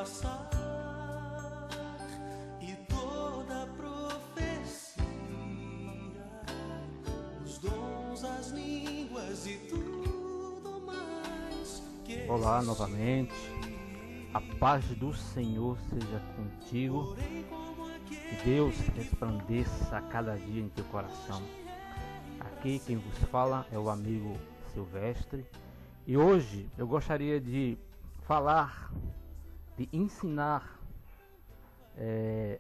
passar, e toda profecia, os dons, as línguas e tudo mais que Olá novamente, a paz do Senhor seja contigo, que Deus resplandeça a cada dia em teu coração. Aqui quem vos fala é o amigo Silvestre, e hoje eu gostaria de falar, de ensinar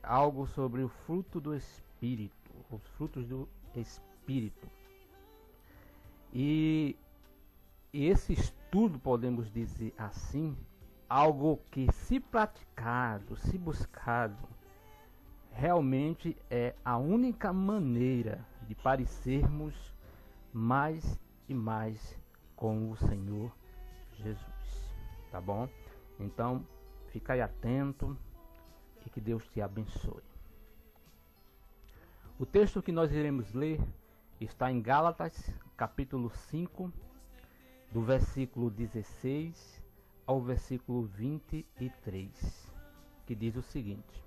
algo sobre o fruto do Espírito, os frutos do Espírito. E esse estudo, podemos dizer assim, algo que, se praticado, se buscado, realmente é a única maneira de parecermos mais e mais com o Senhor Jesus, tá bom? Então, fica aí atento e que Deus te abençoe. O texto que nós iremos ler está em Gálatas, capítulo 5, do versículo 16 ao versículo 23, que diz o seguinte: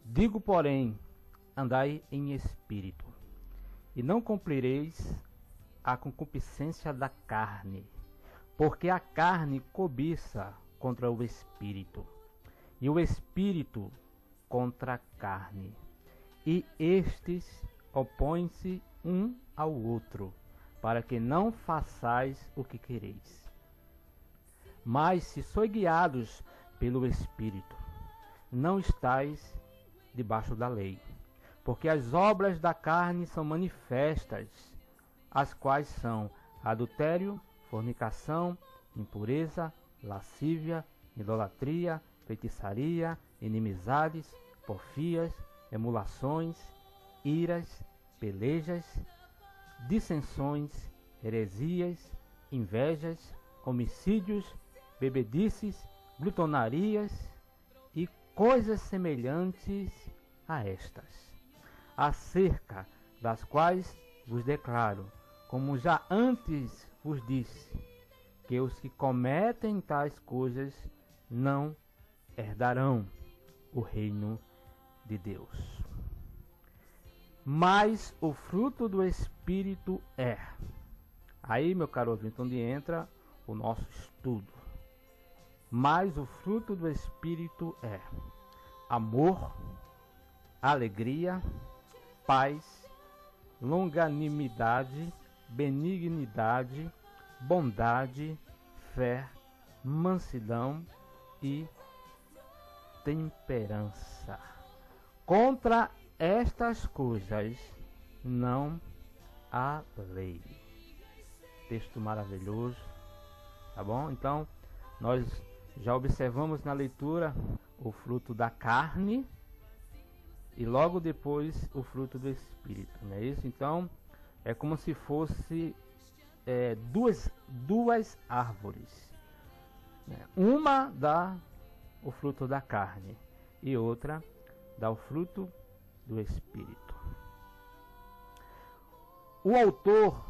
Digo, porém, andai em espírito, e não cumprireis a concupiscência da carne, porque a carne cobiça contra o espírito, e o espírito contra a carne, e estes opõem-se um ao outro, para que não façais o que quereis. Mas se sois guiados pelo Espírito, não estáis debaixo da lei. Porque as obras da carne são manifestas, as quais são adultério, fornicação, impureza, lascívia, idolatria, feitiçaria, inimizades, porfias, emulações, iras, pelejas, dissensões, heresias, invejas, homicídios, bebedices, glutonarias e coisas semelhantes a estas, acerca das quais vos declaro, como já antes vos disse, que os que cometem tais coisas não herdarão o reino de Deus. Mas o fruto do Espírito é. Aí, meu caro ouvinte, onde entra o nosso estudo. Mas o fruto do Espírito é amor, alegria, paz, longanimidade, benignidade, bondade, fé, mansidão e temperança. Contra estas coisas não há lei. Texto maravilhoso, tá bom? Então, nós já observamos na leitura o fruto da carne e logo depois o fruto do Espírito, não é isso? Então, é como se fosse duas árvores, né? Uma dá o fruto da carne e outra dá o fruto do Espírito. O autor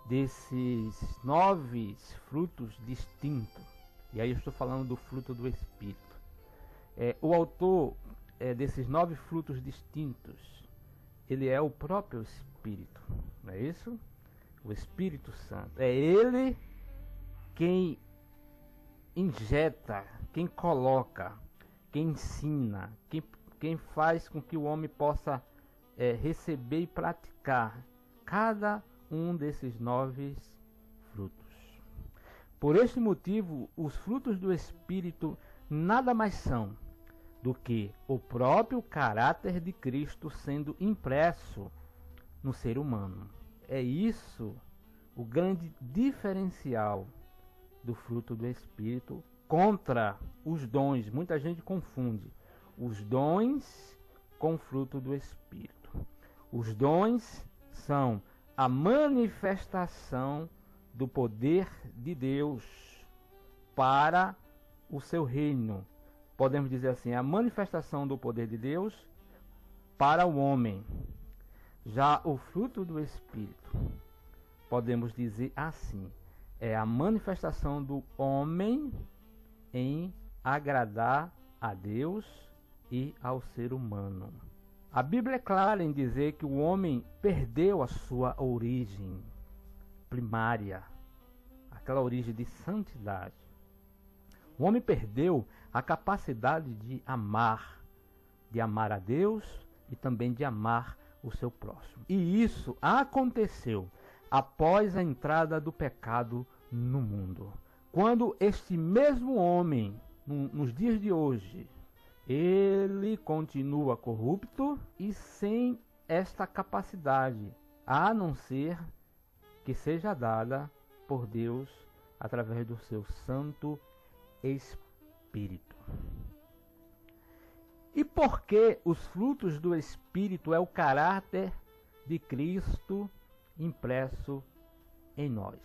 desses 9 frutos distintos, e aí eu estou falando do fruto do Espírito, o autor desses 9 frutos distintos, ele é o próprio Espírito, não é isso? O Espírito Santo. É ele quem injeta, quem coloca, quem ensina, quem faz com que o homem possa receber e praticar cada um desses 9 frutos. Por este motivo, os frutos do Espírito nada mais são do que o próprio caráter de Cristo sendo impresso no ser humano. É isso o grande diferencial do fruto do Espírito contra os dons. Muita gente confunde os dons com o fruto do Espírito. Os dons são a manifestação do poder de Deus para o seu reino. Podemos dizer assim, a manifestação do poder de Deus para o homem. Já o fruto do Espírito, podemos dizer assim, é a manifestação do homem em agradar a Deus e ao ser humano. A Bíblia é clara em dizer que o homem perdeu a sua origem primária, aquela origem de santidade. O homem perdeu a capacidade de amar a Deus e também de amar o seu próximo. E isso aconteceu após a entrada do pecado no mundo. Quando este mesmo homem, nos dias de hoje, ele continua corrupto e sem esta capacidade, a não ser que seja dada por Deus através do seu Santo Espírito. E por que os frutos do Espírito é o caráter de Cristo impresso em nós?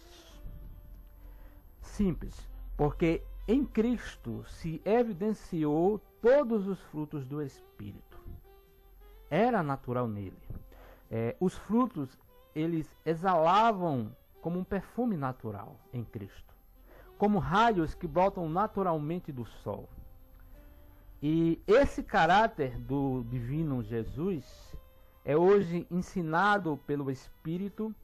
Simples, porque em Cristo se evidenciou todos os frutos do Espírito. Era natural nele. Os frutos, eles exalavam como um perfume natural em Cristo, como raios que brotam naturalmente do sol. E esse caráter do divino Jesus é hoje ensinado pelo Espírito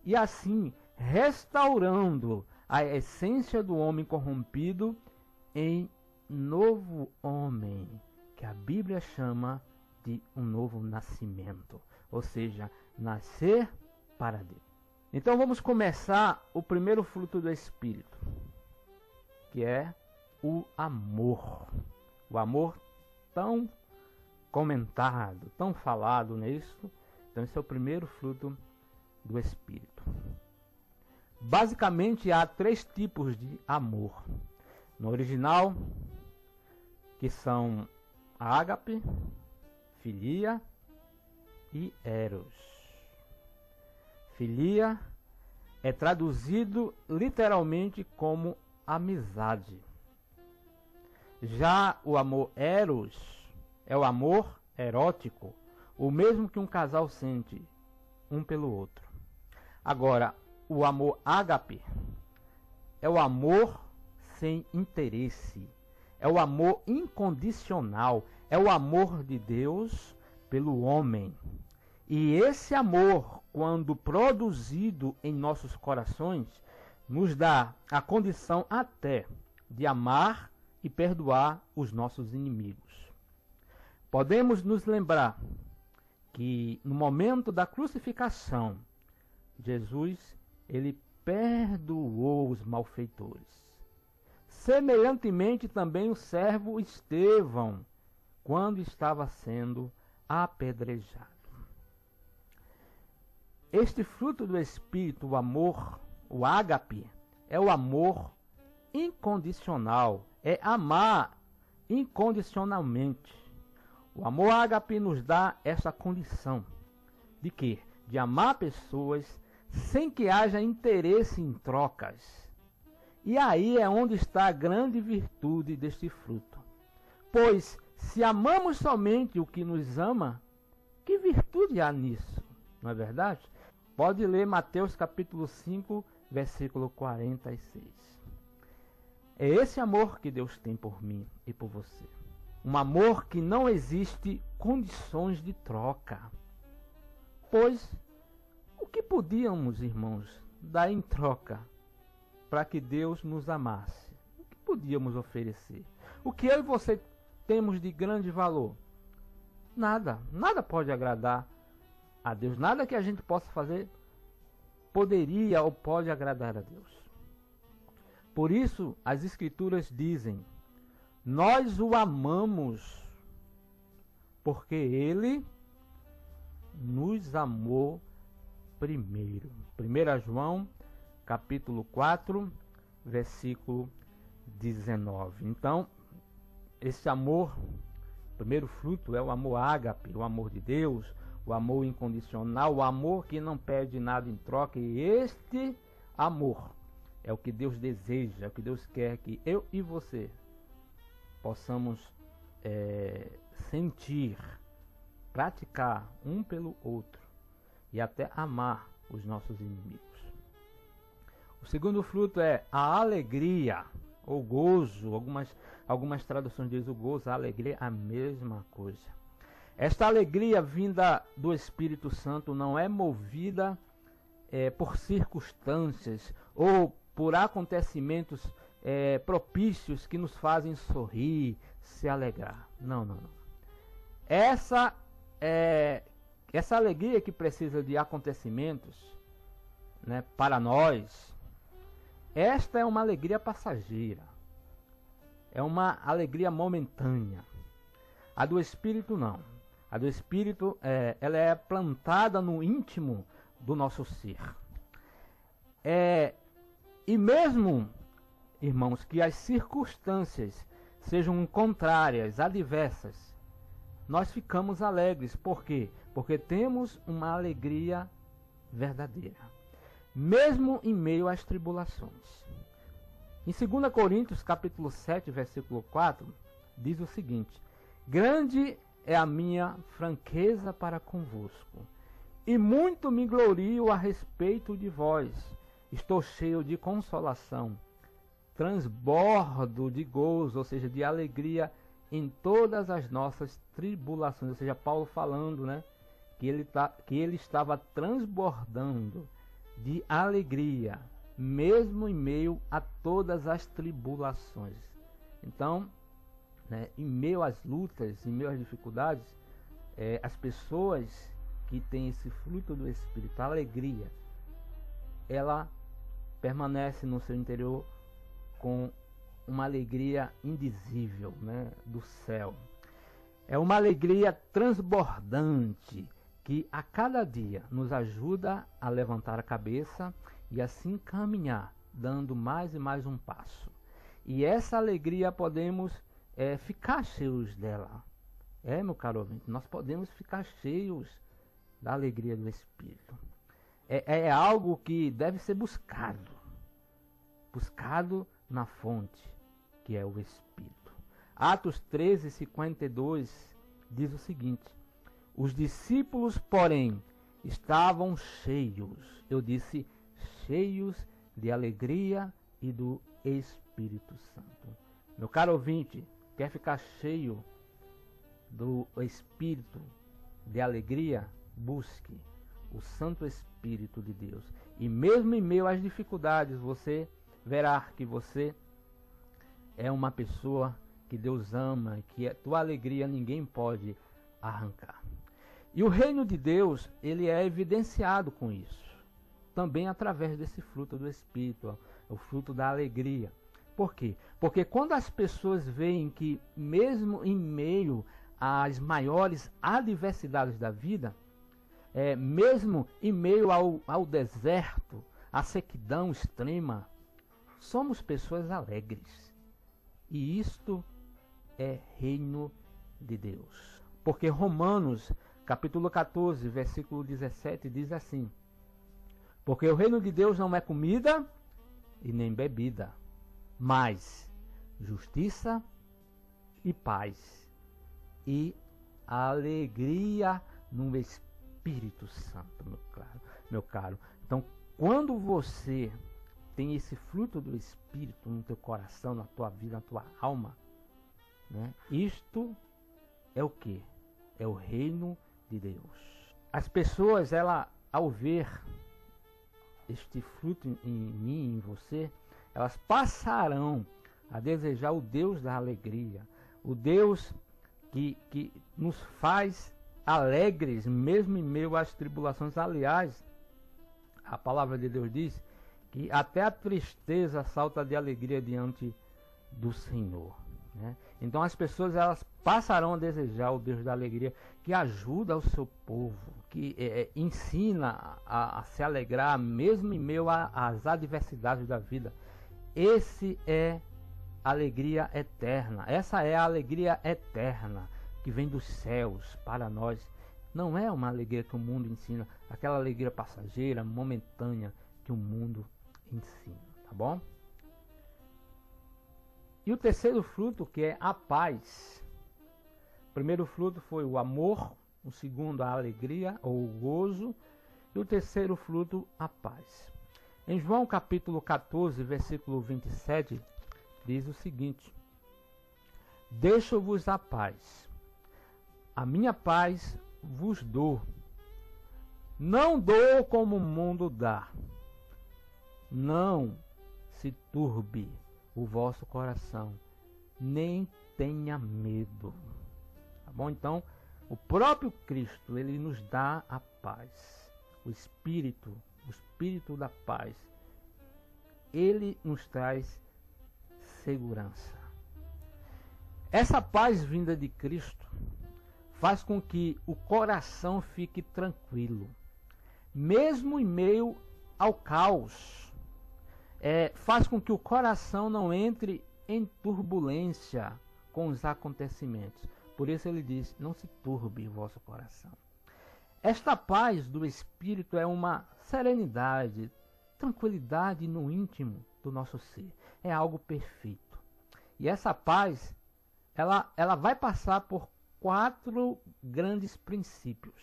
e assim restaurando a essência do homem corrompido em novo homem, que a Bíblia chama de um novo nascimento, ou seja, nascer para Deus. Então vamos começar o primeiro fruto do Espírito, que é o amor. O amor tão comentado, tão falado nisso. Então esse é o primeiro fruto do Espírito. Basicamente há 3 tipos de amor. No original, que são ágape, filia e eros. Filia é traduzido literalmente como amizade. Já o amor eros é o amor erótico, o mesmo que um casal sente um pelo outro. Agora, o amor ágape é o amor sem interesse, é o amor incondicional, é o amor de Deus pelo homem. E esse amor, quando produzido em nossos corações, nos dá a condição até de amar e perdoar os nossos inimigos. Podemos nos lembrar que no momento da crucificação, Jesus, ele perdoou os malfeitores. Semelhantemente também o servo Estevão, quando estava sendo apedrejado. Este fruto do Espírito, o amor, o ágape, é o amor incondicional, é amar incondicionalmente. O amor ágape nos dá essa condição de quê? De amar pessoas sem que haja interesse em trocas. E aí é onde está a grande virtude deste fruto. Pois se amamos somente o que nos ama, que virtude há nisso? Não é verdade? Pode ler Mateus capítulo 5, versículo 46. É esse amor que Deus tem por mim e por você. Um amor que não existe condições de troca. Pois, o que podíamos, irmãos, dar em troca para que Deus nos amasse? O que podíamos oferecer? O que eu e você temos de grande valor? Nada. Nada pode agradar a Deus. Nada que a gente possa fazer poderia ou pode agradar a Deus. Por isso, as Escrituras dizem: nós o amamos porque Ele nos amou primeiro. 1 João, capítulo 4, versículo 19. Então, esse amor, primeiro fruto, é o amor ágape, o amor de Deus, o amor incondicional, o amor que não pede nada em troca. E este amor é o que Deus deseja, é o que Deus quer que eu e você possamos sentir, praticar um pelo outro e até amar os nossos inimigos. O segundo fruto é a alegria, ou gozo. Algumas traduções dizem o gozo, a alegria, a mesma coisa. Esta alegria vinda do Espírito Santo não é movida por circunstâncias ou por acontecimentos propícios que nos fazem sorrir, se alegrar. Não, não, não. Essa alegria que precisa de acontecimentos, né, para nós, esta é uma alegria passageira. É uma alegria momentânea. A do Espírito não. A do Espírito, ela é plantada no íntimo do nosso ser. E mesmo, irmãos, que as circunstâncias sejam contrárias, adversas, nós ficamos alegres. Por quê? Porque temos uma alegria verdadeira, mesmo em meio às tribulações. Em 2 Coríntios, capítulo 7, versículo 4, diz o seguinte: grande é a minha franqueza para convosco, e muito me glorio a respeito de vós. Estou cheio de consolação, transbordo de gozo, ou seja, de alegria em todas as nossas tribulações. Ou seja, Paulo falando, né, que ele estava transbordando de alegria, mesmo em meio a todas as tribulações. Então, né, em meio às lutas, em meio às dificuldades, as pessoas que têm esse fruto do Espírito, a alegria, ela permanece no seu interior com uma alegria indizível, né, do céu. É uma alegria transbordante que a cada dia nos ajuda a levantar a cabeça e assim caminhar, dando mais e mais um passo. E essa alegria podemos ficar cheios dela. Meu caro ouvinte, nós podemos ficar cheios da alegria do Espírito. É algo que deve ser buscado na fonte, que é o Espírito. Atos 13:52 diz o seguinte: os discípulos, porém, estavam cheios, eu disse cheios de alegria e do Espírito Santo. Meu caro ouvinte, quer ficar cheio do Espírito, de alegria? Busque o Santo Espírito de Deus. E mesmo em meio às dificuldades, você verá que você é uma pessoa que Deus ama, que a tua alegria ninguém pode arrancar. E o reino de Deus, ele é evidenciado com isso, também através desse fruto do Espírito, o fruto da alegria. Por quê? Porque quando as pessoas veem que mesmo em meio às maiores adversidades da vida, mesmo em meio ao deserto, à sequidão extrema, somos pessoas alegres. E isto é reino de Deus. Porque Romanos, capítulo 14, versículo 17, diz assim: porque o reino de Deus não é comida e nem bebida, mas justiça e paz e alegria no Espírito Santo, meu caro. Então, quando você tem esse fruto do Espírito no teu coração, na tua vida, na tua alma, né, isto é o que? É o reino de Deus. As pessoas, ao ver este fruto em mim, em você, elas passarão a desejar o Deus da alegria, o Deus que nos faz alegres mesmo em meio às tribulações. Aliás, a palavra de Deus diz que até a tristeza salta de alegria diante do Senhor, né? Então as pessoas, elas passarão a desejar o Deus da alegria, que ajuda o seu povo, que ensina a se alegrar mesmo em meio às adversidades da vida. Esse é alegria eterna. Essa é a alegria eterna que vem dos céus para nós. Não é uma alegria que o mundo ensina, aquela alegria passageira, momentânea que o mundo ensina, tá bom? E o terceiro fruto, que é a paz. O primeiro fruto foi o amor, o segundo a alegria ou o gozo, e o terceiro fruto a paz. Em João capítulo 14, versículo 27, diz o seguinte: deixo-vos a paz, a minha paz vos dou. Não dou como o mundo dá. Não se turbe o vosso coração, nem tenha medo. Tá bom? Então, o próprio Cristo, ele nos dá a paz. O Espírito da paz, ele nos traz segurança. Essa paz vinda de Cristo faz com que o coração fique tranquilo, mesmo em meio ao caos. Faz com que o coração não entre em turbulência com os acontecimentos. Por isso ele diz: não se turbe o vosso coração. Esta paz do Espírito é uma serenidade, tranquilidade no íntimo do nosso ser. É algo perfeito. E essa paz, ela vai passar por 4 grandes princípios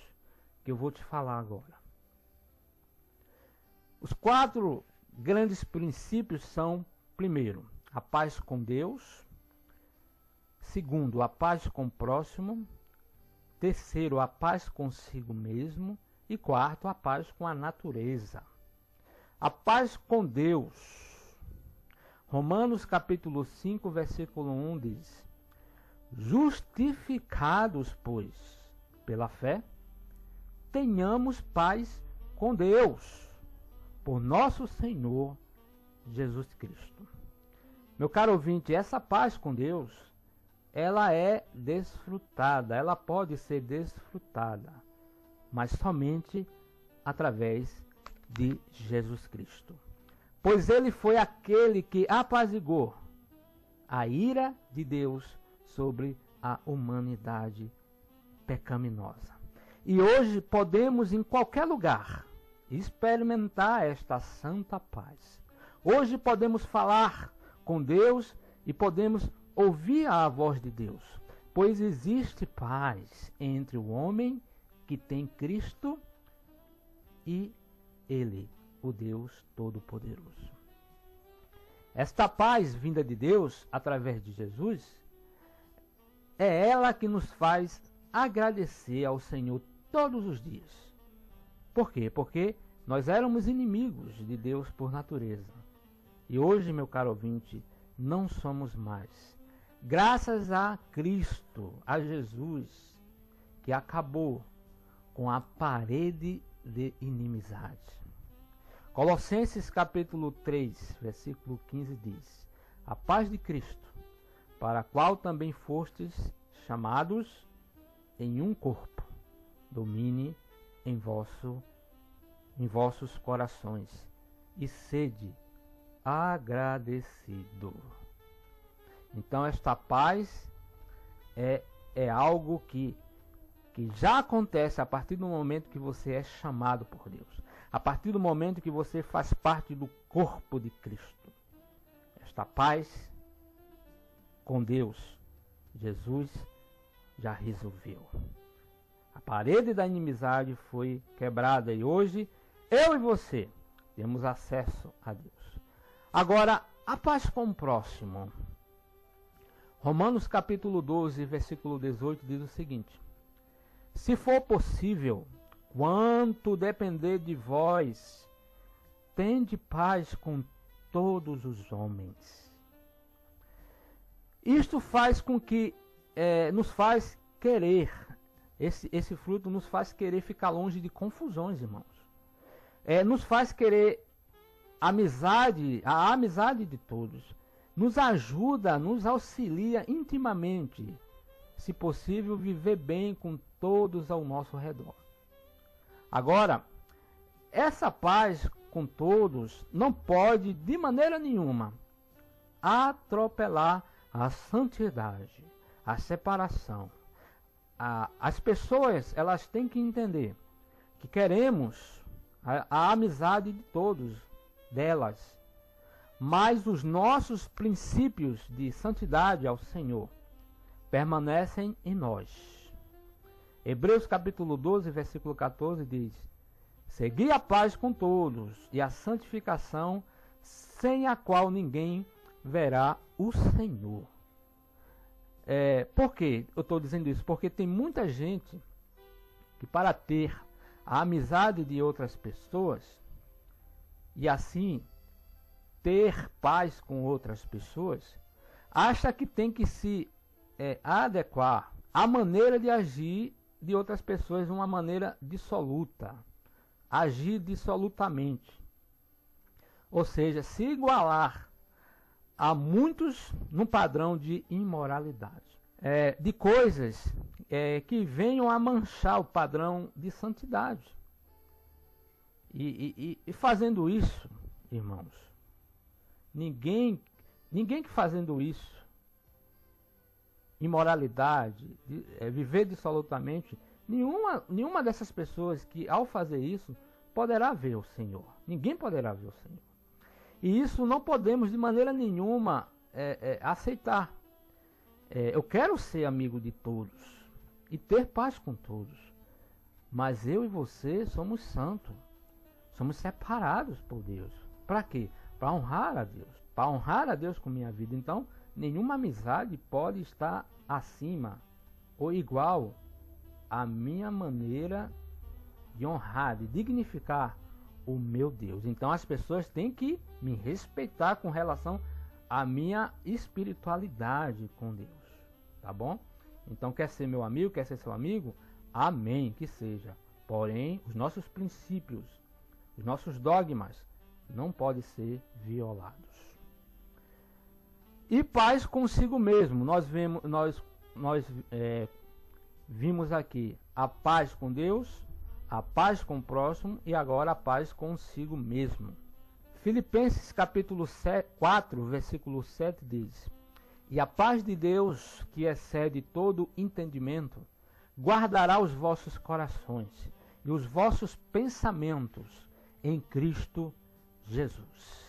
que eu vou te falar agora. Os 4 grandes princípios são: primeiro, a paz com Deus; segundo, a paz com o próximo; terceiro, a paz consigo mesmo; e quarto, a paz com a natureza. A paz com Deus. Romanos capítulo 5, versículo 1 diz: justificados, pois, pela fé, tenhamos paz com Deus, por nosso Senhor Jesus Cristo. Meu caro ouvinte, essa paz com Deus, ela é desfrutada, ela pode ser desfrutada, mas somente através de Jesus Cristo. Pois ele foi aquele que apaziguou a ira de Deus sobre a humanidade pecaminosa. E hoje podemos, em qualquer lugar, experimentar esta santa paz. Hoje podemos falar com Deus e podemos ouvir a voz de Deus, pois existe paz entre o homem que tem Cristo e Ele, o Deus Todo-Poderoso. Esta paz vinda de Deus através de Jesus é ela que nos faz agradecer ao Senhor todos os dias. Por quê? Porque nós éramos inimigos de Deus por natureza. E hoje, meu caro ouvinte, não somos mais. Graças a Cristo, a Jesus, que acabou com a parede de inimizade. Colossenses capítulo 3, versículo 15 diz: a paz de Cristo, para a qual também fostes chamados em um corpo, domine em vossos corações, e sede agradecido. Então esta paz é algo que já acontece a partir do momento que você é chamado por Deus, a partir do momento que você faz parte do corpo de Cristo. Esta paz com Deus, Jesus já resolveu. A parede da inimizade foi quebrada e hoje eu e você temos acesso a Deus. Agora, a paz com o próximo. Romanos capítulo 12, versículo 18 diz o seguinte: se for possível, quanto depender de vós, tende paz com todos os homens. Isto faz com que nos faz querer, esse fruto nos faz querer ficar longe de confusões, irmãos. Nos faz querer a amizade de todos. Nos ajuda, nos auxilia intimamente, se possível, viver bem com todos ao nosso redor. Agora, essa paz com todos não pode, de maneira nenhuma, atropelar a santidade, a separação. As pessoas, elas têm que entender que queremos a amizade de todos, delas, mas os nossos princípios de santidade ao Senhor permanecem em nós. Hebreus capítulo 12, versículo 14 diz: segui a paz com todos e a santificação, sem a qual ninguém verá o Senhor. Por que eu estou dizendo isso? Porque tem muita gente que, para ter a amizade de outras pessoas e assim ter paz com outras pessoas, acha que tem que se adequar à maneira de agir de outras pessoas de uma maneira dissoluta, agir dissolutamente, ou seja, se igualar a muitos no padrão de imoralidade, de coisas que venham a manchar o padrão de santidade. E fazendo isso, irmãos, ninguém que fazendo isso, imoralidade, viver dissolutamente, nenhuma dessas pessoas que ao fazer isso poderá ver o Senhor. Ninguém poderá ver o Senhor. E isso não podemos de maneira nenhuma aceitar. Eu quero ser amigo de todos e ter paz com todos. Mas eu e você somos santos. Somos separados por Deus. Para quê? Para honrar a Deus. Para honrar a Deus com minha vida. Então, nenhuma amizade pode estar acima ou igual à minha maneira de honrar, de dignificar o meu Deus. Então as pessoas têm que me respeitar com relação à minha espiritualidade com Deus. Tá bom? Então quer ser meu amigo, quer ser seu amigo? Amém, que seja. Porém, os nossos princípios, os nossos dogmas não podem ser violados. E paz consigo mesmo. Nós vimos aqui a paz com Deus, a paz com o próximo e agora a paz consigo mesmo. Filipenses capítulo 4, versículo 7 diz: E a paz de Deus, que excede todo entendimento, guardará os vossos corações e os vossos pensamentos em Cristo Jesus.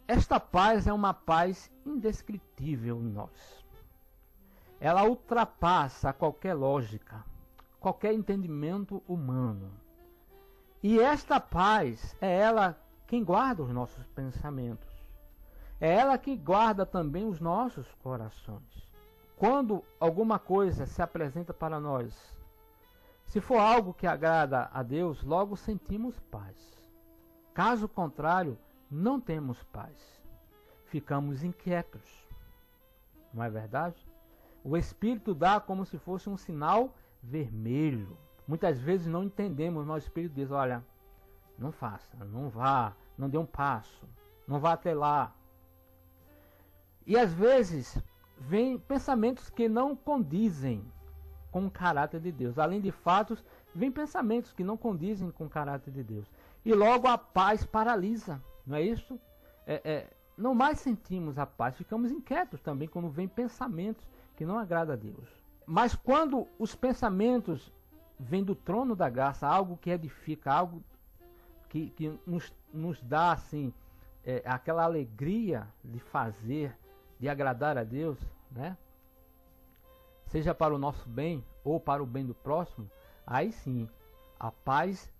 Esta paz é uma paz indescritível em nós. Ela ultrapassa qualquer lógica, qualquer entendimento humano. E esta paz é ela quem guarda os nossos pensamentos. É ela que guarda também os nossos corações. Quando alguma coisa se apresenta para nós, se for algo que agrada a Deus, logo sentimos paz. Caso contrário, não temos paz. Ficamos inquietos. Não é verdade? O Espírito dá como se fosse um sinal vermelho. Muitas vezes não entendemos, mas o Espírito diz: olha, não faça, não vá, não dê um passo, não vá até lá. E às vezes vem pensamentos que não condizem com o caráter de Deus. Além de fatos, vem pensamentos que não condizem com o caráter de Deus. E logo a paz paralisa, não é isso? Não mais sentimos a paz, ficamos inquietos também quando vem pensamentos que não agradam a Deus. Mas quando os pensamentos vêm do trono da graça, algo que edifica, algo que nos dá assim, aquela alegria de fazer, de agradar a Deus, né? Seja para o nosso bem ou para o bem do próximo, aí sim a paz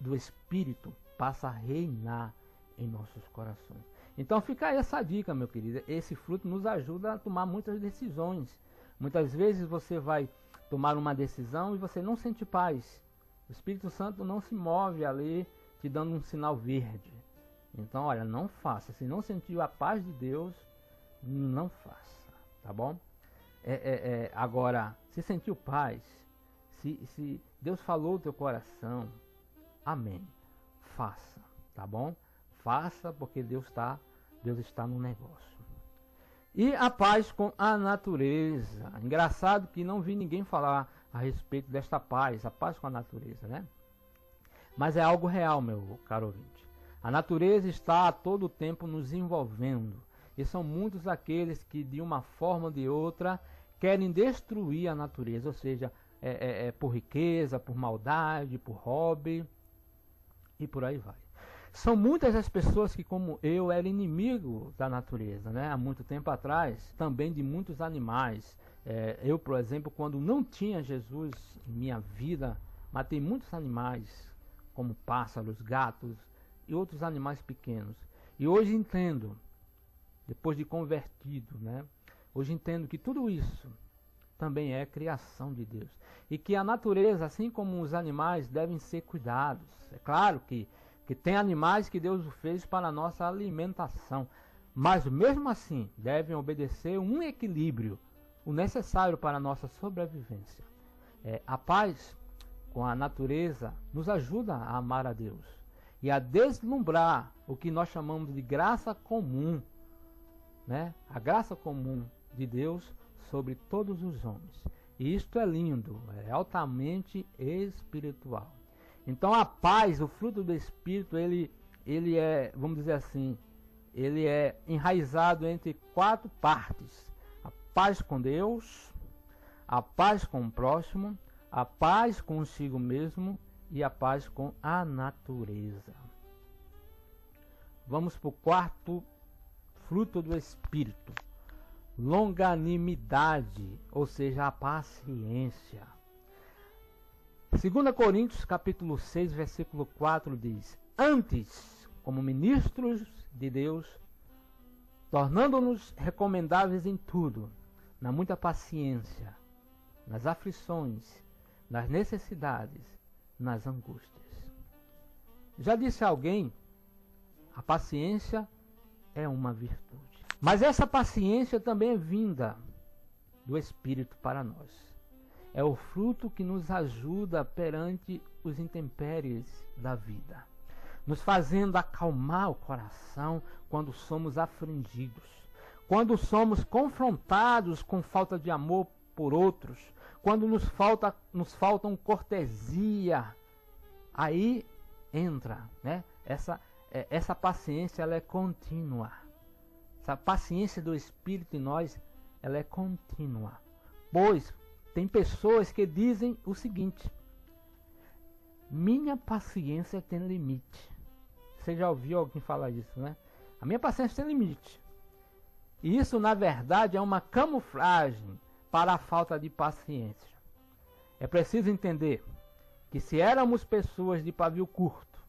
do Espírito passa a reinar em nossos corações. Então fica aí essa dica, meu querido. Esse fruto nos ajuda a tomar muitas decisões. Muitas vezes você vai tomar uma decisão e você não sente paz. O Espírito Santo não se move ali te dando um sinal verde. Então, olha, não faça. Se não sentiu a paz de Deus, não faça. Tá bom? Agora, se sentiu paz, se Deus falou o teu coração, amém. Faça. Tá bom? Faça, porque Deus está no negócio. E a paz com a natureza. Engraçado que não vi ninguém falar a respeito desta paz, a paz com a natureza, né? Mas é algo real, meu caro ouvinte. A natureza está a todo tempo nos envolvendo. E são muitos aqueles que, de uma forma ou de outra, querem destruir a natureza. Ou seja, por riqueza, por maldade, por hobby e por aí vai. São muitas as pessoas que, como eu, eram inimigo da natureza, né? Há muito tempo atrás, também de muitos animais. Eu, por exemplo, quando não tinha Jesus em minha vida, matei muitos animais, como pássaros, gatos e outros animais pequenos. E hoje entendo, depois de convertido, né? Hoje entendo que tudo isso também é criação de Deus. E que a natureza, assim como os animais, devem ser cuidados. É claro que tem animais que Deus fez para a nossa alimentação. Mas mesmo assim, devem obedecer um equilíbrio, o necessário para a nossa sobrevivência. A paz com a natureza nos ajuda a amar a Deus e a deslumbrar o que nós chamamos de graça comum, né? A graça comum de Deus sobre todos os homens. E isto é lindo, é altamente espiritual. Então a paz, o fruto do Espírito, ele é, vamos dizer assim, ele é enraizado entre 4 partes: a paz com Deus, a paz com o próximo, a paz consigo mesmo e a paz com a natureza. Vamos para o 4º fruto do Espírito: longanimidade, ou seja, a paciência. 2 Coríntios capítulo 6, versículo 4 diz: antes, como ministros de Deus, tornando-nos recomendáveis em tudo, na muita paciência, nas aflições, nas necessidades, nas angústias. Já disse alguém, a paciência é uma virtude. Mas essa paciência também é vinda do Espírito para nós. É o fruto que nos ajuda perante os intempéries da vida, nos fazendo acalmar o coração quando somos afligidos, quando somos confrontados com falta de amor por outros, quando nos faltam cortesia. Aí entra, né? Essa paciência, ela é contínua. Essa paciência do Espírito em nós, ela é contínua. Pois tem pessoas que dizem o seguinte: minha paciência tem limite. Você já ouviu alguém falar isso, né? A minha paciência tem limite. E isso, na verdade, é uma camuflagem para a falta de paciência. É preciso entender que se éramos pessoas de pavio curto,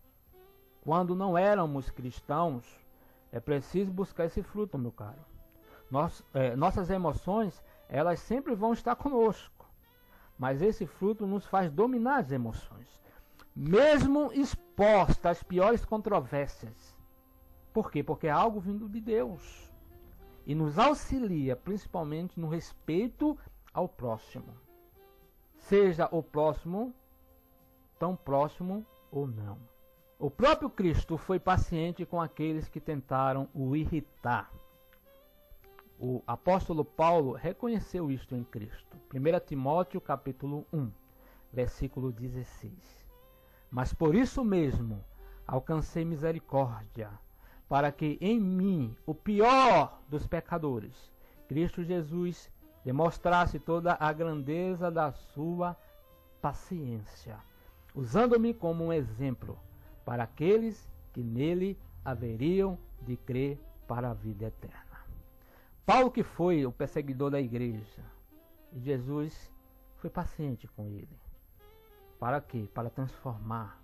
quando não éramos cristãos, é preciso buscar esse fruto, meu caro. Nossas emoções, elas sempre vão estar conosco. Mas esse fruto nos faz dominar as emoções, mesmo exposta às piores controvérsias. Por quê? Porque é algo vindo de Deus. E nos auxilia, principalmente, no respeito ao próximo. Seja o próximo tão próximo ou não. O próprio Cristo foi paciente com aqueles que tentaram o irritar. O apóstolo Paulo reconheceu isto em Cristo. 1 Timóteo capítulo 1, versículo 16. Mas por isso mesmo alcancei misericórdia, para que em mim, o pior dos pecadores, Cristo Jesus demonstrasse toda a grandeza da sua paciência, usando-me como um exemplo para aqueles que nele haveriam de crer para a vida eterna. Paulo, que foi o perseguidor da igreja, e Jesus foi paciente com ele. Para quê? Para transformar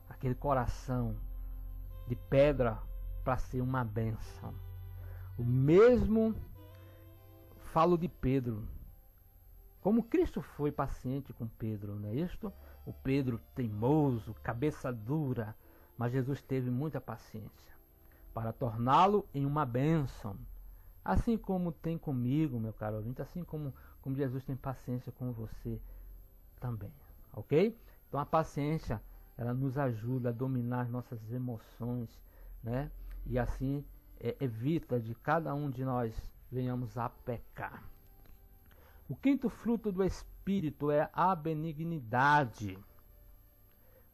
aquele coração de pedra para ser uma bênção. O mesmo falo de Pedro. Como Cristo foi paciente com Pedro, não é isto? O Pedro teimoso, cabeça dura, mas Jesus teve muita paciência para torná-lo em uma bênção. Assim como tem comigo, meu caro ouvinte, assim como Jesus tem paciência com você também, ok? Então a paciência, ela nos ajuda a dominar as nossas emoções, né? E assim evita de cada um de nós venhamos a pecar. O 5º fruto do Espírito é a benignidade.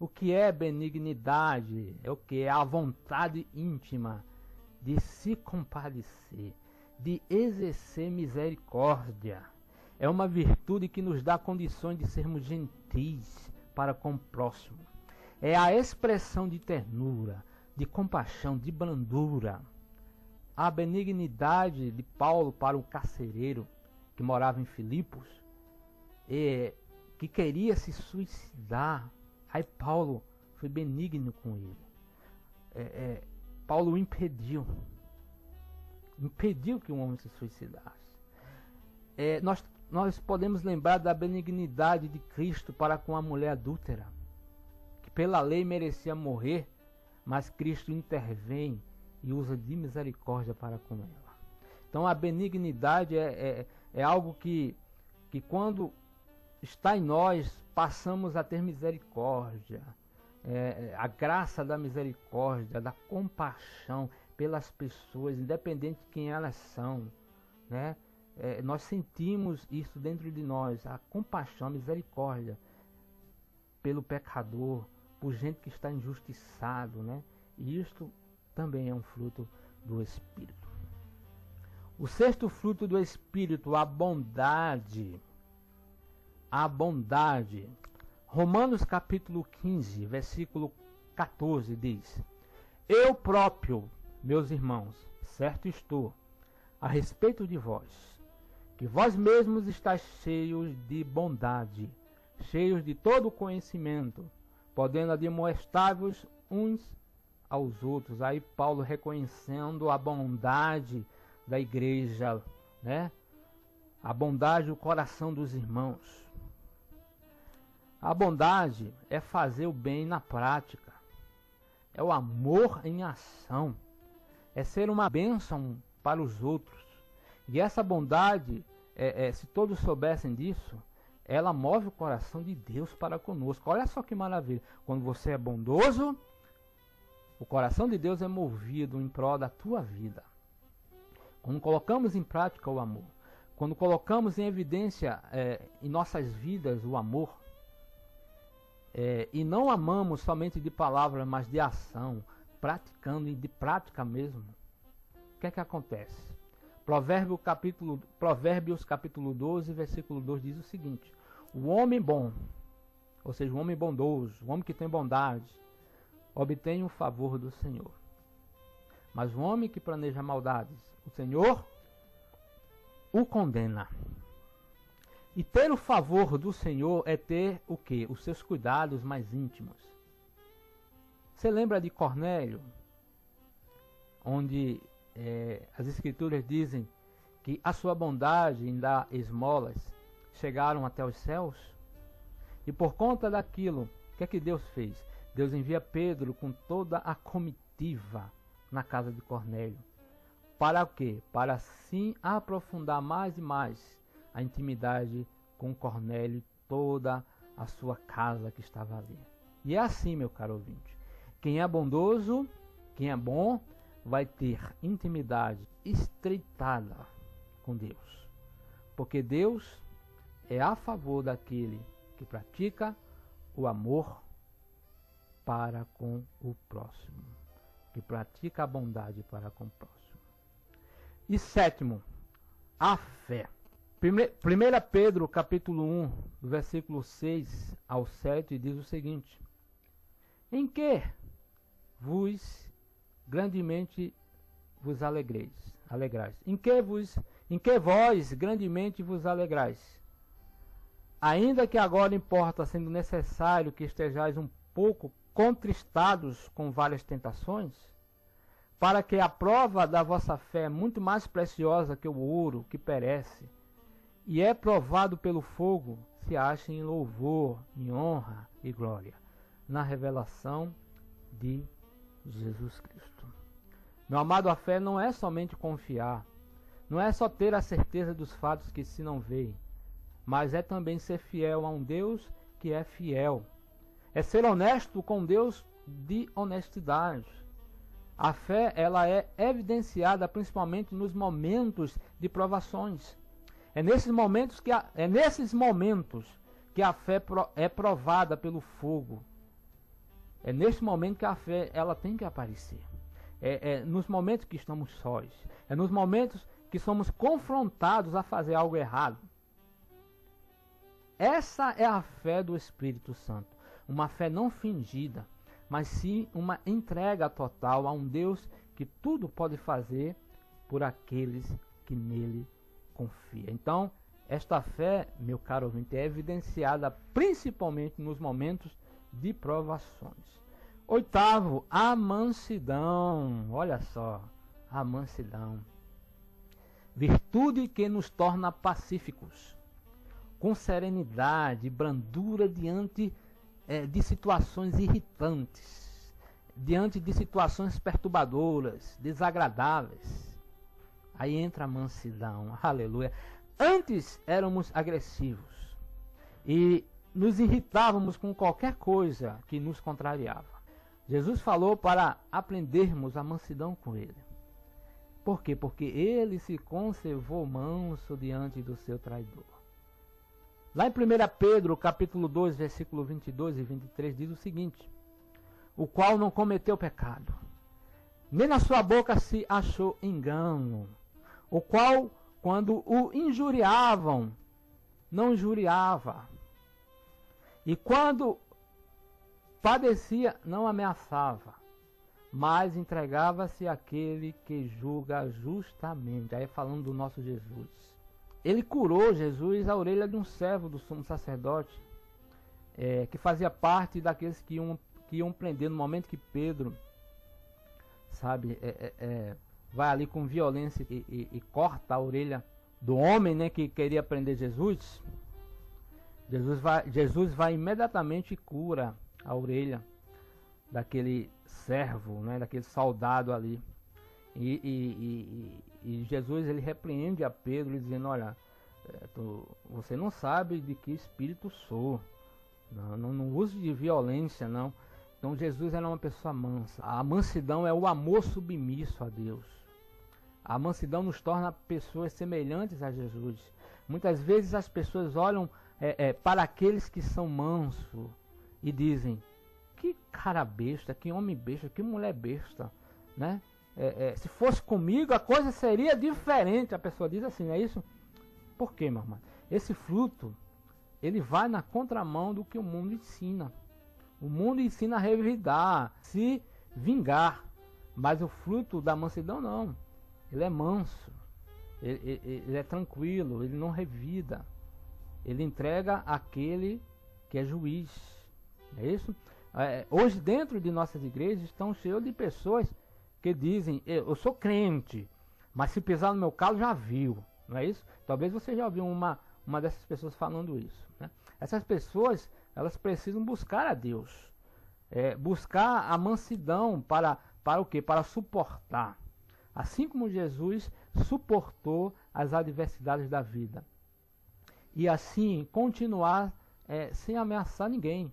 O que é benignidade? É o que? É a vontade íntima de se compadecer, de exercer misericórdia. É uma virtude que nos dá condições de sermos gentis para com o próximo. É a expressão de ternura, de compaixão, de brandura. A benignidade de Paulo para o carcereiro que morava em Filipos, que queria se suicidar. Aí Paulo foi benigno com ele. Paulo impediu que um homem se suicidasse. Nós podemos lembrar da benignidade de Cristo para com a mulher adúltera, que pela lei merecia morrer, mas Cristo intervém e usa de misericórdia para com ela. Então a benignidade é algo que quando está em nós, passamos a ter misericórdia. A graça da misericórdia, da compaixão pelas pessoas, independente de quem elas são, né? Nós sentimos isso dentro de nós, a compaixão, a misericórdia pelo pecador, por gente que está injustiçado, né? E isto também é um fruto do Espírito. O sexto fruto do Espírito, a bondade. A bondade. Romanos capítulo 15, versículo 14 diz: Eu próprio, meus irmãos, certo estou, a respeito de vós, que vós mesmos estáis cheios de bondade, cheios de todo conhecimento, podendo admoestar-vos uns aos outros. Aí Paulo reconhecendo a bondade da igreja, né? A bondade do coração dos irmãos. A bondade é fazer o bem na prática. É o amor em ação. É ser uma bênção para os outros. E essa bondade, se todos soubessem disso, ela move o coração de Deus para conosco. Olha só que maravilha. Quando você é bondoso, o coração de Deus é movido em prol da tua vida. Quando colocamos em prática o amor, quando colocamos em evidência em nossas vidas o amor, e não amamos somente de palavra, mas de ação, praticando e de prática mesmo, o que é que acontece? Provérbios capítulo 12, versículo 2 diz o seguinte: o homem bom, ou seja, o homem bondoso, o homem que tem bondade, obtém o favor do Senhor. Mas o homem que planeja maldades, o Senhor o condena. E ter o favor do Senhor é ter o quê? Os seus cuidados mais íntimos. Você lembra de Cornélio? Onde as escrituras dizem que a sua bondade em dar esmolas chegaram até os céus? E por conta daquilo, o que é que Deus fez? Deus envia Pedro com toda a comitiva na casa de Cornélio. Para o quê? Para assim aprofundar mais e mais a intimidade com Cornélio e toda a sua casa que estava ali. E é assim, meu caro ouvinte. Quem é bondoso, quem é bom, vai ter intimidade estreitada com Deus. Porque Deus é a favor daquele que pratica o amor para com o próximo. Que pratica a bondade para com o próximo. E sétimo, a fé. 1 Pedro capítulo 1, versículo 6 ao 7 diz o seguinte: em que grandemente vos alegrais? Em que vós grandemente vos alegrais? Ainda que agora importa, sendo necessário que estejais um pouco contristados com várias tentações, para que a prova da vossa fé, muito mais preciosa que o ouro que perece, e é provado pelo fogo, se ache em louvor, em honra e glória, na revelação de Jesus Cristo. Meu amado, a fé não é somente confiar, não é só ter a certeza dos fatos que se não veem, mas é também ser fiel a um Deus que é fiel. É ser honesto com Deus de honestidade. A fé, ela é evidenciada principalmente nos momentos de provações. É nesses momentos que a fé é provada pelo fogo. É nesse momento que a fé ela tem que aparecer. É nos momentos que estamos sós. É nos momentos que somos confrontados a fazer algo errado. Essa é a fé do Espírito Santo. Uma fé não fingida, mas sim uma entrega total a um Deus que tudo pode fazer por aqueles que nele confia. Então, esta fé, meu caro ouvinte, é evidenciada principalmente nos momentos de provações. Oitavo, a mansidão. Olha só, a mansidão. Virtude que nos torna pacíficos, com serenidade e brandura diante de situações irritantes, diante de situações perturbadoras, desagradáveis. Aí entra a mansidão, aleluia. Antes éramos agressivos e nos irritávamos com qualquer coisa que nos contrariava. Jesus falou para aprendermos a mansidão com ele. Por quê? Porque ele se conservou manso diante do seu traidor. Lá em 1 Pedro, capítulo 2, versículo 22 e 23, diz o seguinte: o qual não cometeu pecado, nem na sua boca se achou engano, o qual, quando o injuriavam, não injuriava, e quando padecia, não ameaçava, mas entregava-se àquele que julga justamente. Aí falando do nosso Jesus. Ele curou, Jesus, a orelha de um servo do sumo sacerdote, que fazia parte daqueles que iam prender no momento que Pedro, sabe, vai ali com violência e corta a orelha do homem, né, que queria prender Jesus. Jesus vai imediatamente e cura a orelha daquele servo, né, daquele soldado ali. E Jesus, ele repreende a Pedro, dizendo: olha, você não sabe de que espírito sou, não use de violência, não. Então Jesus era uma pessoa mansa. A mansidão é o amor submisso a Deus. A mansidão nos torna pessoas semelhantes a Jesus. Muitas vezes as pessoas olham para aqueles que são mansos e dizem: que cara besta, que homem besta, que mulher besta, né? Se fosse comigo a coisa seria diferente. A pessoa diz assim, não é isso? Por quê, meu irmão? Esse fruto, ele vai na contramão do que o mundo ensina. O mundo ensina a revidar, se vingar. Mas o fruto da mansidão não. Ele é manso, ele é tranquilo, ele não revida. Ele entrega aquele que é juiz. É isso? Hoje dentro de nossas igrejas estão cheios de pessoas que dizem: eu sou crente, mas se pisar no meu calo já viu. Não é isso? Talvez você já ouviu uma dessas pessoas falando isso, né? Essas pessoas, elas precisam buscar a Deus, buscar a mansidão para o quê? Para suportar. Assim como Jesus suportou as adversidades da vida. E assim continuar sem ameaçar ninguém,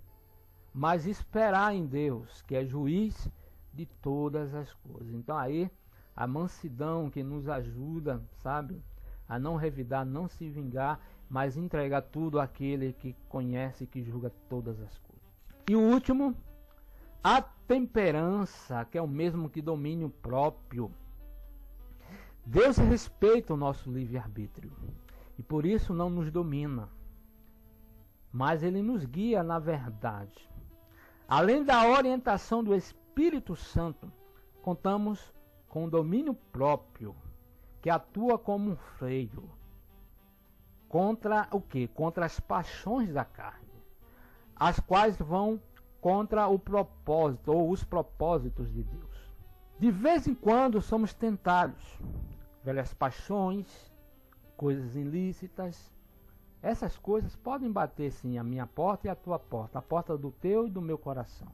mas esperar em Deus, que é juiz de todas as coisas. Então aí a mansidão que nos ajuda, sabe, a não revidar, não se vingar, mas entregar tudo àquele que conhece e que julga todas as coisas. E o último, a temperança, que é o mesmo que domínio próprio. Deus respeita o nosso livre-arbítrio e por isso não nos domina, mas Ele nos guia na verdade. Além da orientação do Espírito Santo, contamos com o domínio próprio, que atua como um freio contra o quê? Contra as paixões da carne, as quais vão contra o propósito ou os propósitos de Deus. De vez em quando somos tentados, velhas paixões, coisas ilícitas. Essas coisas podem bater sim a minha porta e a tua porta, a porta do teu e do meu coração.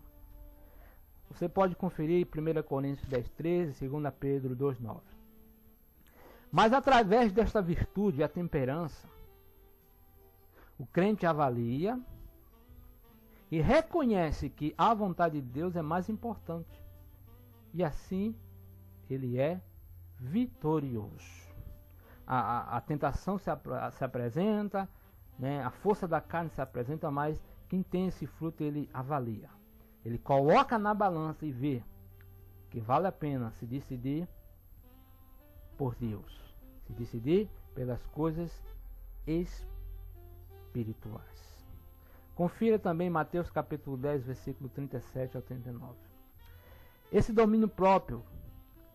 Você pode conferir 1 Coríntios 10:13, 2 Pedro 2:9. Mas através desta virtude, a temperança, o crente avalia e reconhece que a vontade de Deus é mais importante. E assim ele é vitorioso. A tentação se apresenta, né? A força da carne se apresenta, mas quem tem esse fruto, ele avalia. Ele coloca na balança e vê que vale a pena se decidir por Deus, se decidir pelas coisas espirituais. Confira também Mateus capítulo 10, versículo 37 ao 39. Esse domínio próprio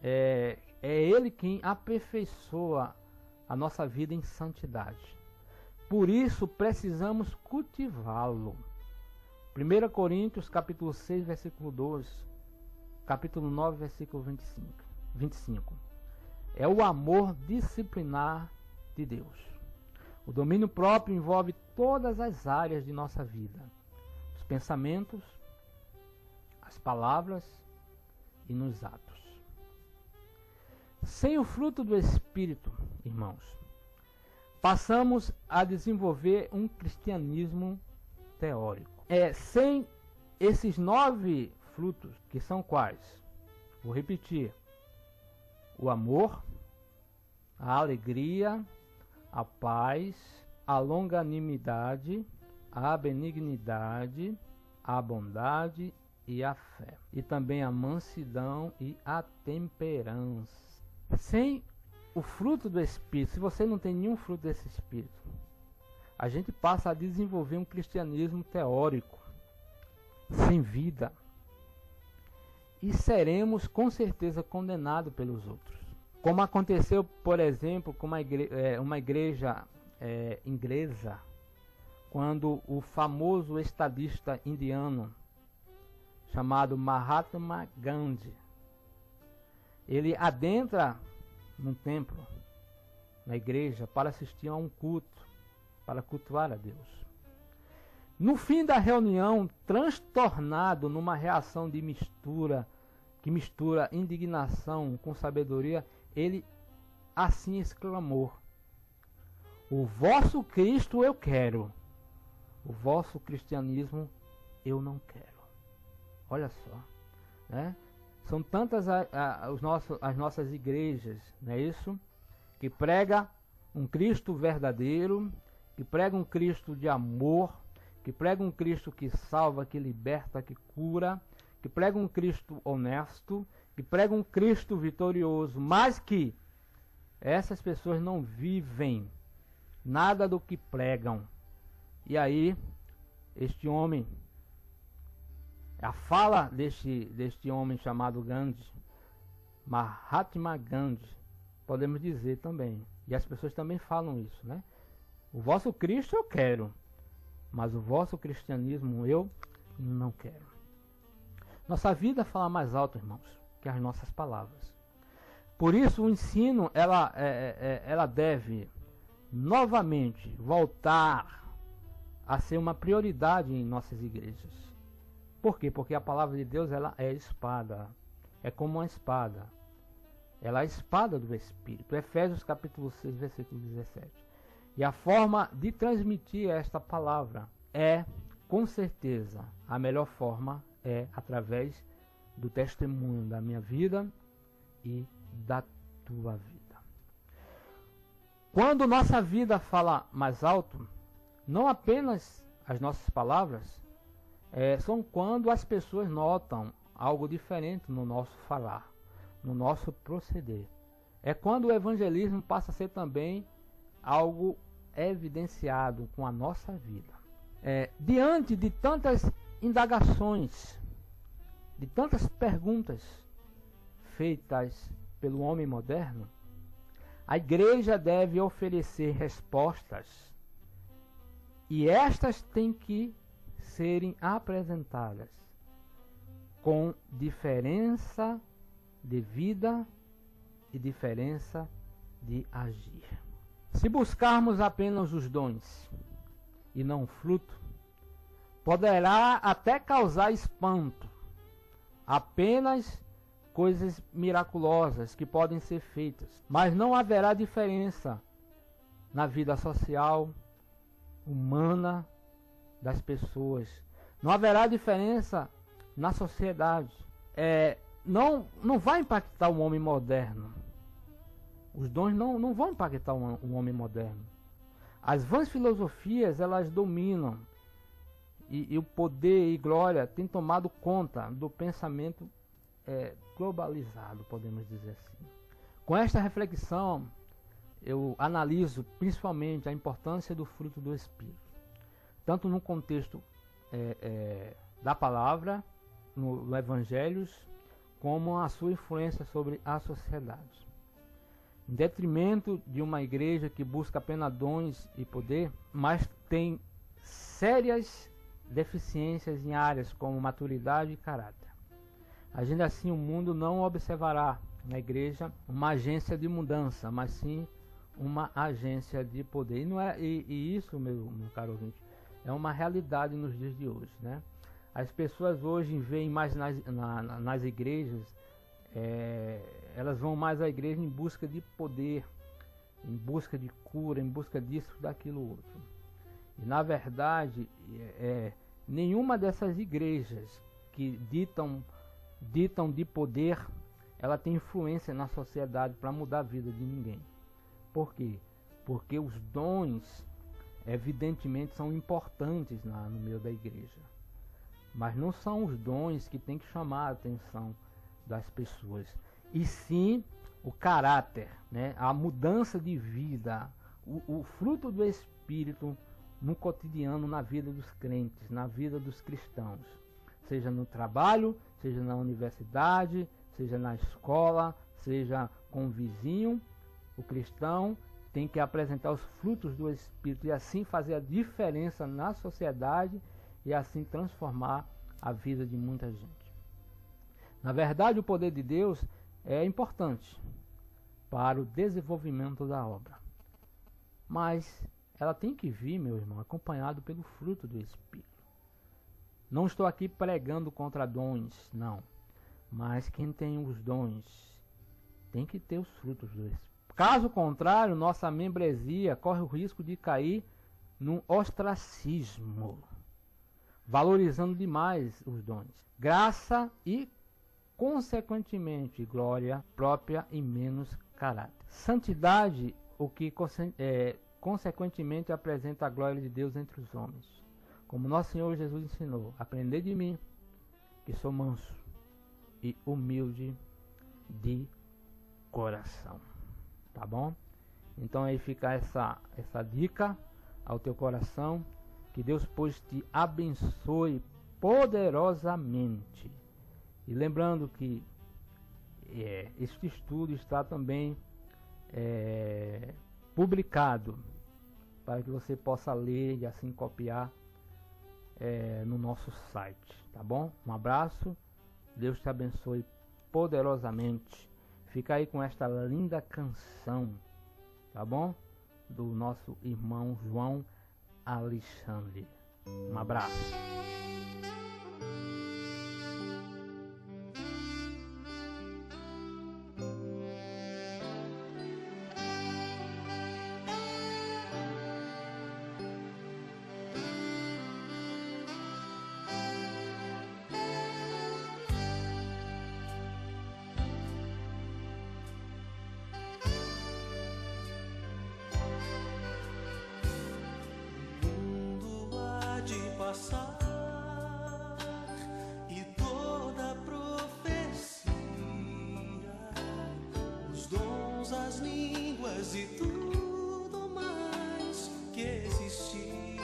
é Ele quem aperfeiçoa a nossa vida em santidade. Por isso precisamos cultivá-lo. 1 Coríntios, capítulo 6, versículo 2, capítulo 9, versículo 25. É o amor disciplinar de Deus. O domínio próprio envolve todas as áreas de nossa vida. Os pensamentos, as palavras e nos atos. Sem o fruto do Espírito, irmãos, passamos a desenvolver um cristianismo teórico. Sem esses 9 frutos, que são quais? Vou repetir. O amor, a alegria, a paz, a longanimidade, a benignidade, a bondade e a fé. E também a mansidão e a temperança. Sem o fruto do Espírito, se você não tem nenhum fruto desse Espírito, a gente passa a desenvolver um cristianismo teórico, sem vida. E seremos com certeza condenados pelos outros. Como aconteceu, por exemplo, com uma igreja inglesa, quando o famoso estadista indiano, chamado Mahatma Gandhi, ele adentra num templo, na igreja, para assistir a um culto, para cultuar a Deus. No fim da reunião, transtornado numa reação de que mistura indignação com sabedoria, ele assim exclamou: o vosso Cristo eu quero, o vosso cristianismo eu não quero. Olha só, né? São tantas as nossas igrejas, não é isso? Que prega um Cristo verdadeiro, que prega um Cristo de amor, que prega um Cristo que salva, que liberta, que cura, que prega um Cristo honesto, que prega um Cristo vitorioso, mas que essas pessoas não vivem nada do que pregam. E aí, este homem, a fala deste homem chamado Gandhi, Mahatma Gandhi, podemos dizer também, e as pessoas também falam isso, né? O vosso Cristo eu quero, mas o vosso cristianismo eu não quero. Nossa vida fala mais alto, irmãos, que as nossas palavras. Por isso o ensino ela deve novamente voltar a ser uma prioridade em nossas igrejas. Por quê? Porque a palavra de Deus ela é espada, é como uma espada. Ela é a espada do Espírito. Efésios capítulo 6, versículo 17. E a forma de transmitir esta palavra é, com certeza, a melhor forma é através do testemunho da minha vida e da tua vida. Quando nossa vida fala mais alto, não apenas as nossas palavras, são quando as pessoas notam algo diferente no nosso falar, no nosso proceder. É quando o evangelismo passa a ser também algo evidenciado com a nossa vida. Diante de tantas indagações, de tantas perguntas feitas pelo homem moderno, a igreja deve oferecer respostas, e estas têm que serem apresentadas com diferença de vida e diferença de agir. Se buscarmos apenas os dons e não o fruto, poderá até causar espanto. Apenas coisas miraculosas que podem ser feitas, mas não haverá diferença na vida social, humana das pessoas. Não haverá diferença na sociedade. Não vai impactar o homem moderno. Os dons não vão impactar o homem moderno. As vãs filosofias, elas dominam. E o poder e glória têm tomado conta do pensamento globalizado, podemos dizer assim. Com esta reflexão, eu analiso principalmente a importância do fruto do Espírito, tanto no contexto da palavra, no Evangelhos, como a sua influência sobre a sociedade. Em detrimento de uma igreja que busca apenas dons e poder, mas tem sérias deficiências em áreas como maturidade e caráter. Agindo assim, o mundo não observará na igreja uma agência de mudança, mas sim uma agência de poder. E isso, meu caro ouvinte, é uma realidade nos dias de hoje, né? As pessoas hoje veem mais nas igrejas, elas vão mais à igreja em busca de poder, em busca de cura, em busca disso, daquilo outro. E na verdade, nenhuma dessas igrejas que ditam de poder, ela tem influência na sociedade para mudar a vida de ninguém. Por quê? Porque os dons, evidentemente, são importantes no meio da igreja. Mas não são os dons que tem que chamar a atenção das pessoas. E sim o caráter, né? A mudança de vida, o fruto do Espírito no cotidiano, na vida dos crentes, na vida dos cristãos. Seja no trabalho, seja na universidade, seja na escola, seja com o vizinho. O cristão tem que apresentar os frutos do Espírito e assim fazer a diferença na sociedade e assim transformar a vida de muita gente. Na verdade, o poder de Deus é importante para o desenvolvimento da obra, mas ela tem que vir, meu irmão, acompanhado pelo fruto do Espírito. Não estou aqui pregando contra dons, não, mas quem tem os dons tem que ter os frutos do Espírito. Caso contrário, nossa membresia corre o risco de cair num ostracismo, valorizando demais os dons, graça e, consequentemente, glória própria e menos caráter. Santidade, o que consequentemente apresenta a glória de Deus entre os homens. Como nosso Senhor Jesus ensinou: aprendei de mim, que sou manso e humilde de coração. Tá bom? Então aí fica essa dica ao teu coração. Que Deus, pois, te abençoe poderosamente. E lembrando que este estudo está também publicado para que você possa ler e assim copiar no nosso site. Tá bom? Um abraço. Deus te abençoe poderosamente. Fica aí com esta linda canção, tá bom? Do nosso irmão João Alexandre. Um abraço. Passar e toda profecia, os dons, as línguas e tudo mais que existir.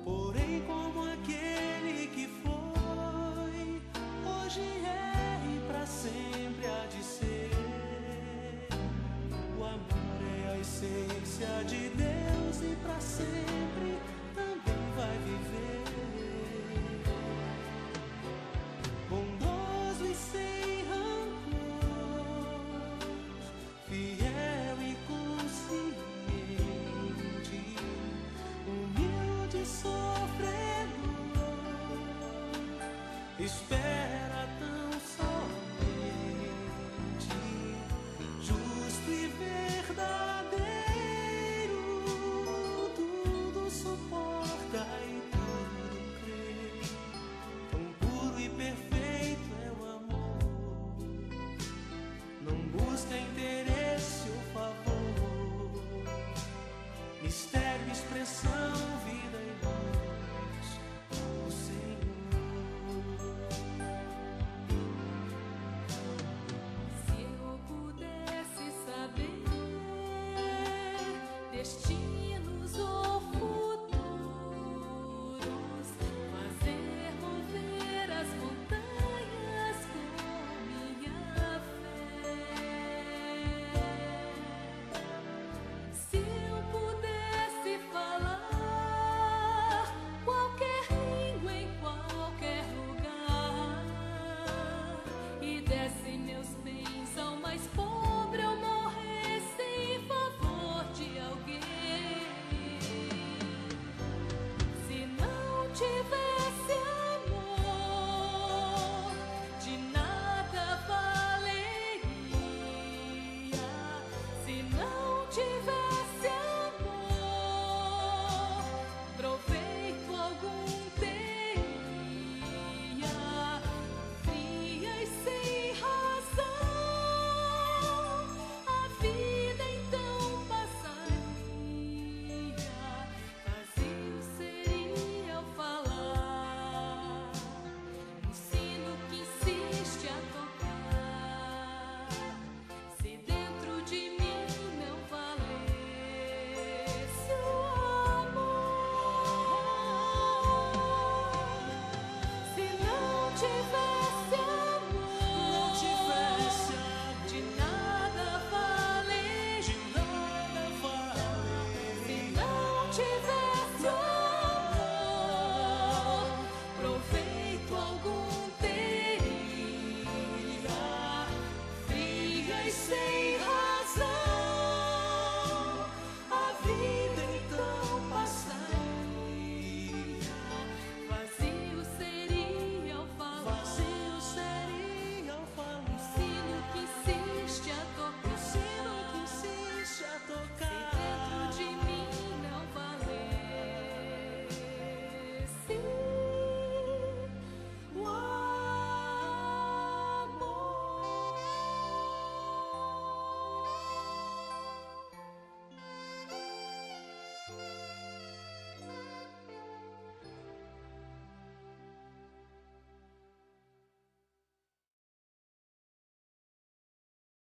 Porém, como aquele que foi, hoje é e para sempre há de ser. O amor é a essência de Deus e para sempre também vai viver. Bondoso e sem rancor, fiel e consciente, humilde e sofredor, espera tão somente, justo e verdadeiro. Interesse ou favor, mistério, expressão.